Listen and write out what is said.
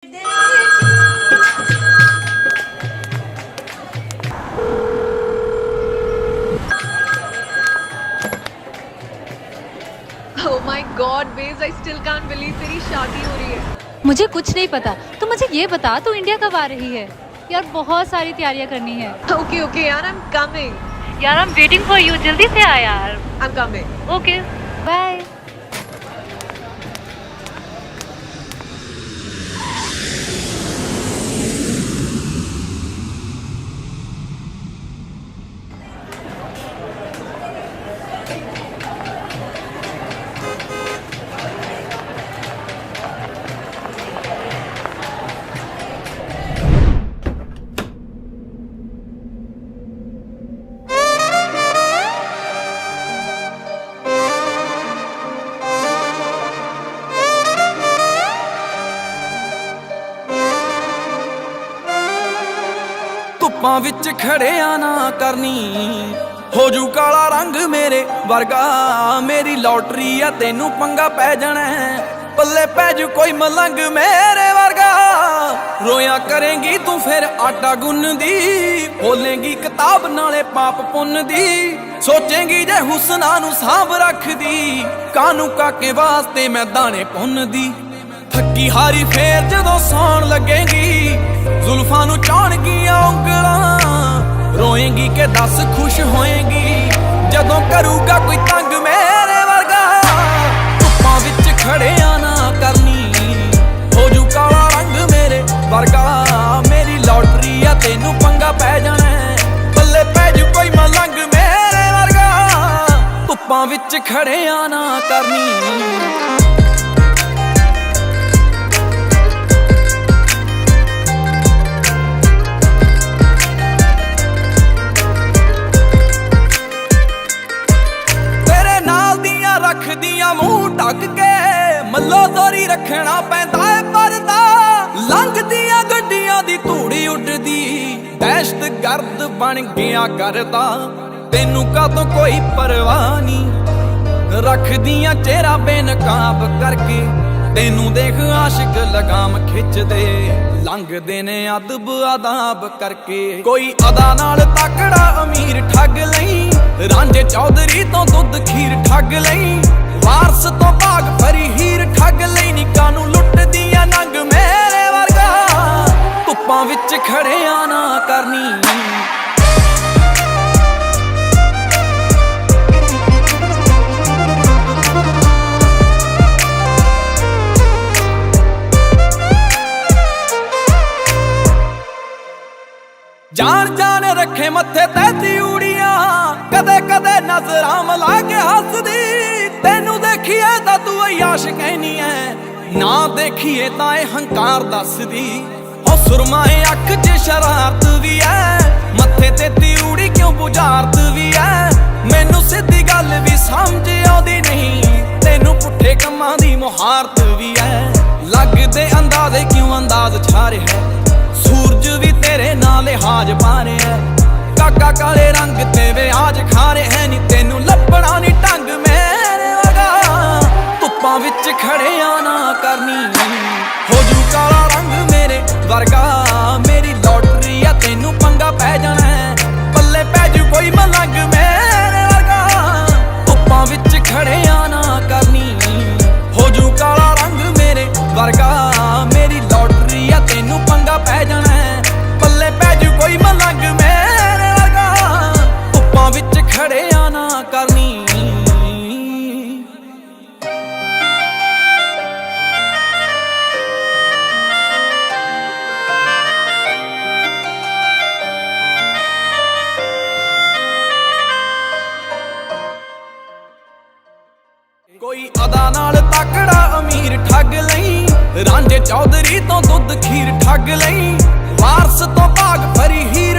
Oh my God, babes, I still can't believe तेरी शादी हो रही है। मुझे कुछ नहीं पता, तो मुझे ये बता तू इंडिया कब आ रही है? यार बहुत सारी तैयारियां करनी है। Okay, okay, यार, I'm coming. यार I am waiting for you, जल्दी से आ यार। I'm coming. Okay bye. ਧੁੱਪਾਂ ਵਿੱਚ ਖੜਿਆ ਨਾ ਕਰਨੀ, ਹੋ ਜੂ ਕਾਲਾ ਰੰਗ ਮੇਰੇ ਵਰਗਾ। ਮੇਰੀ ਲੋਟਰੀ ਆ, ਤੈਨੂੰ ਪੰਗਾ ਪੈ ਜਾਣਾ, ਪੱਲੇ ਪੈ ਜੂ ਕੋਈ ਮਲੰਗ ਮੇਰੇ ਵਰਗਾ। ਰੋਇਆ ਕਰੇਂਗੀ ਤੂੰ ਫਿਰ ਆਟਾ ਗੁੰਨਦੀ, ਬੋਲੇਂਗੀ ਕਿਤਾਬ ਨਾਲੇ ਪਾਪ ਪੁੰਨ ਦੀ। ਸੋਚੇਂਗੀ ਜੇ ਹੁਸਨਾ ਨੂੰ ਸਾਂਭ ਰੱਖਦੀ, ਕਾਨੂੰ ਕਾਕੇ ਵਾਸਤੇ ਮੈਂ ਦਾਣੇ ਪੁੰਨਦੀ। ਥੱਕੀ ਹਾਰੀ ਫੇਰ ਜਦੋਂ ਸੌਣ ਲੱਗੇਗੀ, ਜ਼ੁਲਫਾਂ ਨੂੰ ਚਾਣਗੀਆਂ ਉਂਗਲਾਂ। ਰੋਏਂਗੀ ਕਿ ਦੱਸ ਖੁਸ਼ ਹੋਏਂਗੀ, ਜਦੋਂ ਕਰੂਗਾ ਕੋਈ ਤੰਗ ਮੇਰੇ ਵਰਗਾ। ਧੁੱਪਾਂ ਵਿੱਚ ਖੜਿਆ ਨਾ ਕਰਨੀ, ਹੋ ਜੂ ਕਾਲਾ ਰੰਗ ਮੇਰੇ ਵਰਗਾ। ਮੇਰੀ ਲੋਟਰੀ ਆ, ਤੈਨੂੰ ਪੰਗਾ ਪੈ ਜਾਣਾ, ਪੱਲੇ ਪੈ ਜੂ ਕੋਈ ਮਲੰਗ ਮੇਰੇ ਵਰਗਾ। ਧੁੱਪਾਂ ਵਿੱਚ ਖੜਿਆ ਨਾ ਕਰਨੀ। ਰੱਖਦੀਆਂ ਮੂੰਹ ਢੱਕ ਕੇ, ਮੱਲੋ ਦੋਰੀ ਰੱਖਣਾ ਪੈਂਦਾ ਏ ਪਰਦਾ। ਲੰਘਦੀਆਂ ਗੱਡੀਆਂ ਦੀ ਧੂੜੀ ਉੱਡਦੀ, ਦਹਿਸ਼ਤ ਗਰਦ ਬਣ ਗਿਆ ਕਰਦਾ। ਤੈਨੂੰ ਕਾਹਤੋਂ ਕੋਈ ਪਰਵਾਹ ਨਹੀਂ, ਰੱਖਦੀਆਂ ਚਿਹਰਾ ਬੇਨਕਾਬ ਕਰਕੇ। ਤੈਨੂੰ ਦੇਖ ਆਸ਼ਿਕ ਲਗਾਮ ਖਿੱਚਦੇ, ਲੰਘਦੇ ਨੇ ਅਦਬ ਆਦਾਬ ਕਰਕੇ। ਕੋਈ ਅਦਾ ਨਾਲ ਤਕੜਾ ਅਮੀਰ ਠੱਗ ਲਈ, ਰਾਂਝੇ ਚੌਧਰੀ ਤੋਂ ਦੁੱਧ ਖੀਰ ਠੱਗ ਲਈ। ਵਾਰਸ ਤੋਂ ਭਾਗ ਭਰੀ ਹੀਰ ਠੱਗ ਲਈ, ਨਿੱਕਾ ਨੂੰ ਲੁੱਟਦੀਆਂ ਨੰਗ ਮੇਰੇ ਵਰਗਾ। ਧੁੱਪਾਂ ਵਿੱਚ ਖੜਿਆ ਨਾ ਕਰਨੀ। ਜਾਣ ਜਾਣ ਰੱਖੇ ਮੱਥੇ ਤੇ ਤਿਊੜੀਆਂ, ਕਦੇ ਕਦੇ ਨਜ਼ਰਾਂ ਮਿਲਾ ਕੇ ਹੱਸਦੀ। ਤੈਨੂੰ ਦੇਖੀਏ ਤਾਂ ਤੂੰ ਅਯਾਸ਼ ਕਹਿਨੀ ਐ, ਨਾ ਦੇਖੀਏ ਤਾਂ ਇਹ ਹੰਕਾਰ ਦੱਸਦੀ। ਹੋ ਸੁਰਮਾਏ ਅੱਖ 'ਚ ਸ਼ਰਾਰਤ ਵੀ ਐ, ਮੱਥੇ ਤੇ ਤਿਊੜੀ ਕਿਉਂ ਬੁਝਾਰਤ ਵੀ ਐ। ਮੈਨੂੰ ਸਿੱਧੀ ਗੱਲ ਵੀ ਸਮਝ ਆਉਂਦੀ ਨਹੀਂ, ਤੈਨੂੰ ਪੁੱਠੇ ਕੰਮਾਂ ਦੀ ਮੁਹਾਰਤ ਵੀ ਐ। ਲੱਗਦੇ ਅੰਦਾਜ਼ੇ ਕਿਉਂ ਅੰਦਾਜ਼ ਛਾ ਰਿਹਾ, ਸੂਰਜ ਵੀ ਤੇਰੇ ਨਾਲ ਲਿਹਾਜ਼ ਪਾ ਰਿਹਾ। ਕਾਕਾ ਕਾਲੇ ਰੰਗ ਤੇ ਵਿਆਜ ਖਾ ਰਿਹਾ, ਨੀ ਤੈਨੂੰ ਲੱਭਣਾ ਨੀ ਢੰਗ ਮੇਰੇ ਵਰਗਾ। ਧੁੱਪਾਂ ਵਿੱਚ ਖੜਿਆ ਨਾ ਕਰਨੀ, ਹੋ ਜੂ ਕਾਲਾ ਰੰਗ ਮੇਰੇ ਵਰਗਾ। ਮੇਰੀ ਲੋਟਰੀ ਆ, ਤੈਨੂੰ ਪੰਗਾ ਪੈ ਜਾਣਾ, ਪੱਲੇ ਪੈ ਜੂ ਕੋਈ ਮਲੰਗ ਮੇਰੇ ਵਰਗਾ। ਧੁੱਪਾਂ ਵਿੱਚ ਖੜਿਆ ਨਾ ਕਰਨੀ, ਹੋ ਜੂ ਕਾਲਾ ਰੰਗ ਮੇਰੇ ਵਰਗਾ। ਮੇਰੀ ਲੋਟਰੀ ਆ, ਤੈਨੂੰ ਪੰਗਾ ਪੈ ਜਾਣਾ, ਪੱਲੇ ਪੈ ਜੂ ਕੋਈ ਮਲੰਗ ਮੇਰੇ ਵਰਗਾ। ਧੁੱਪਾਂ ਵਿੱਚ ਖੜਿਆ ਨਾ ਕਰਨੀ। ਕੋਈ ਅਦਾ ਨਾਲ ਤਕੜਾ ਅਮੀਰ ਠੱਗ ਲਈ, ਰਾਂਝੇ ਚੌਧਰੀ ਤੋਂ ਦੁੱਧ ਖੀਰ ਠੱਗ ਲਈ। ਵਾਰਸ ਤੋਂ ਭਾਗ ਭਰੀ ਹੀ